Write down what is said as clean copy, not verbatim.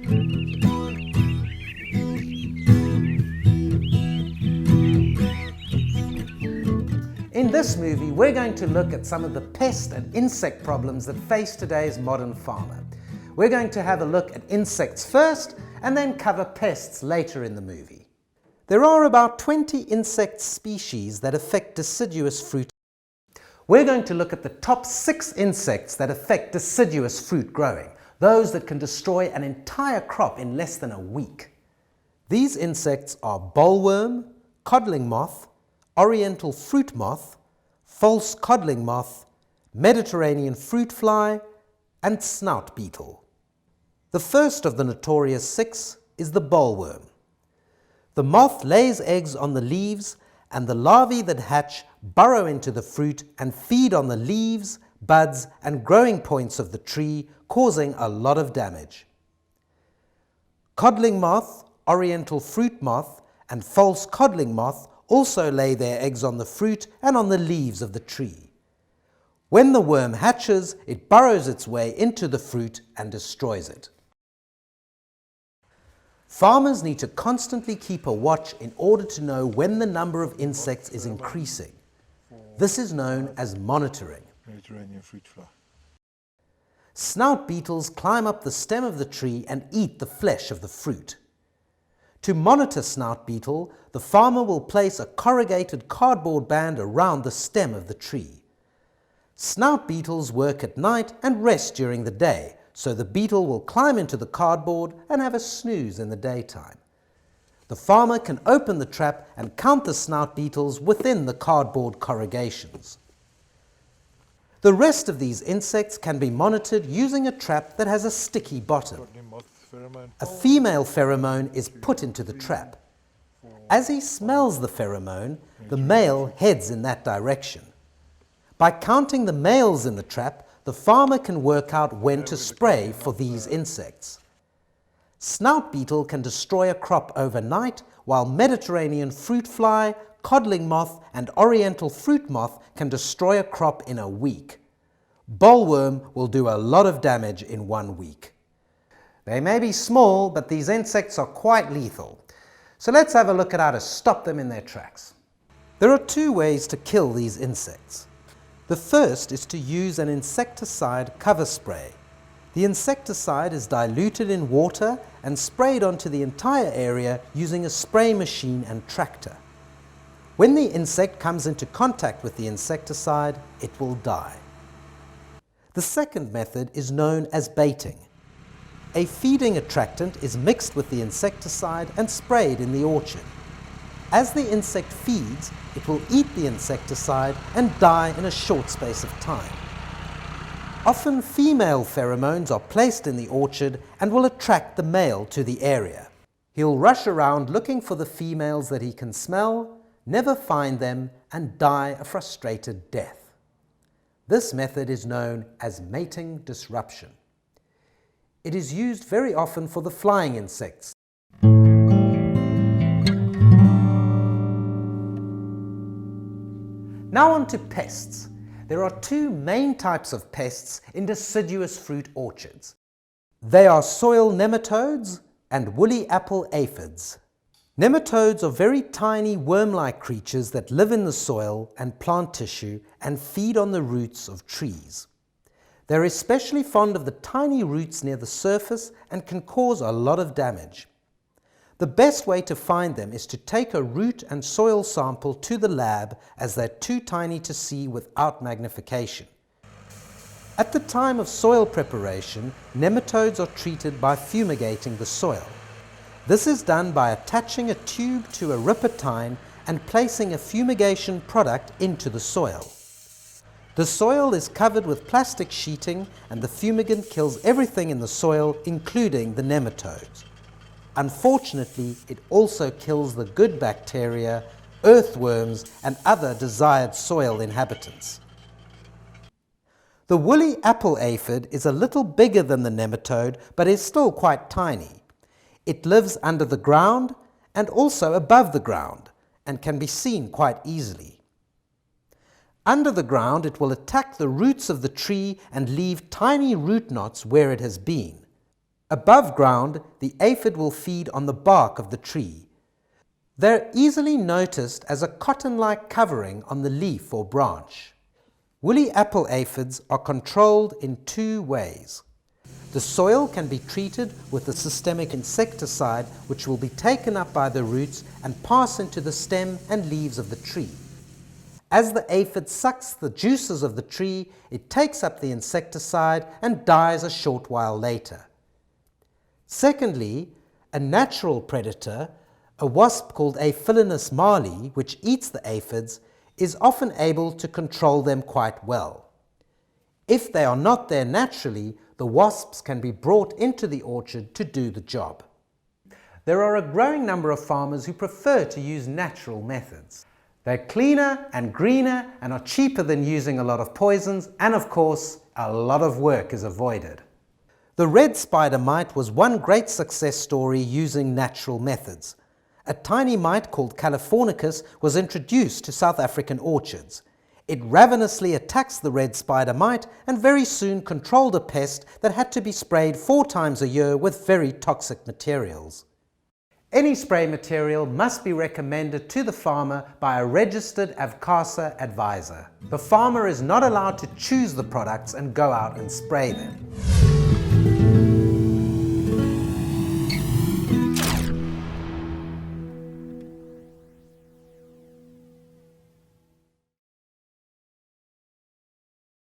In this movie, we're going to look at some of the pest and insect problems that face today's modern farmer. We're going to have a look at insects first, and then cover pests later in the movie. There are about 20 insect species that affect deciduous fruit. We're going to look at the top 6 insects that affect deciduous fruit growing, those that can destroy an entire crop in less than a week. These insects are bollworm, codling moth, oriental fruit moth, false codling moth, Mediterranean fruit fly, and snout beetle. The first of the notorious 6 is the bollworm. The moth lays eggs on the leaves, and the larvae that hatch burrow into the fruit and feed on the leaves, buds, and growing points of the tree, causing a lot of damage. Codling moth, oriental fruit moth, and false codling moth also lay their eggs on the fruit and on the leaves of the tree. When the worm hatches, it burrows its way into the fruit and destroys it. Farmers need to constantly keep a watch in order to know when the number of insects is increasing. This is known as monitoring. Mediterranean fruit fly. Snout beetles climb up the stem of the tree and eat the flesh of the fruit. To monitor snout beetle, the farmer will place a corrugated cardboard band around the stem of the tree. Snout beetles work at night and rest during the day, so the beetle will climb into the cardboard and have a snooze in the daytime. The farmer can open the trap and count the snout beetles within the cardboard corrugations. The rest of these insects can be monitored using a trap that has a sticky bottom. A female pheromone is put into the trap. As he smells the pheromone, the male heads in that direction. By counting the males in the trap, the farmer can work out when to spray for these insects. Snout beetle can destroy a crop overnight, while Mediterranean fruit fly, codling moth, and oriental fruit moth can destroy a crop in a week. Bollworm will do a lot of damage in 1 week. They may be small, but these insects are quite lethal. So let's have a look at how to stop them in their tracks. There are 2 ways to kill these insects. The first is to use an insecticide cover spray. The insecticide is diluted in water and sprayed onto the entire area using a spray machine and tractor. When the insect comes into contact with the insecticide, it will die. The second method is known as baiting. A feeding attractant is mixed with the insecticide and sprayed in the orchard. As the insect feeds, it will eat the insecticide and die in a short space of time. Often female pheromones are placed in the orchard and will attract the male to the area. He'll rush around looking for the females that he can smell, never find them, and die a frustrated death. This method is known as mating disruption. It is used very often for the flying insects. Now on to pests. There are 2 main types of pests in deciduous fruit orchards. They are soil nematodes and woolly apple aphids. Nematodes are very tiny worm-like creatures that live in the soil and plant tissue and feed on the roots of trees. They're especially fond of the tiny roots near the surface and can cause a lot of damage. The best way to find them is to take a root and soil sample to the lab, as they're too tiny to see without magnification. At the time of soil preparation, nematodes are treated by fumigating the soil. This is done by attaching a tube to a ripper-tine and placing a fumigation product into the soil. The soil is covered with plastic sheeting, and the fumigant kills everything in the soil, including the nematodes. Unfortunately, it also kills the good bacteria, earthworms, and other desired soil inhabitants. The woolly apple aphid is a little bigger than the nematode, but is still quite tiny. It lives under the ground and also above the ground, and can be seen quite easily. Under the ground, it will attack the roots of the tree and leave tiny root knots where it has been. Above ground, the aphid will feed on the bark of the tree. They're easily noticed as a cotton-like covering on the leaf or branch. Woolly apple aphids are controlled in two ways. The soil can be treated with a systemic insecticide which will be taken up by the roots and pass into the stem and leaves of the tree. As the aphid sucks the juices of the tree, it takes up the insecticide and dies a short while later. Secondly, a natural predator, a wasp called Aphilinus marley, which eats the aphids, is often able to control them quite well. If they are not there naturally, the wasps can be brought into the orchard to do the job. There are a growing number of farmers who prefer to use natural methods. They're cleaner and greener and are cheaper than using a lot of poisons, and of course, a lot of work is avoided. The red spider mite was one great success story using natural methods. A tiny mite called Californicus was introduced to South African orchards. It ravenously attacks the red spider mite and very soon controlled a pest that had to be sprayed 4 times a year with very toxic materials. Any spray material must be recommended to the farmer by a registered AVCASA advisor. The farmer is not allowed to choose the products and go out and spray them.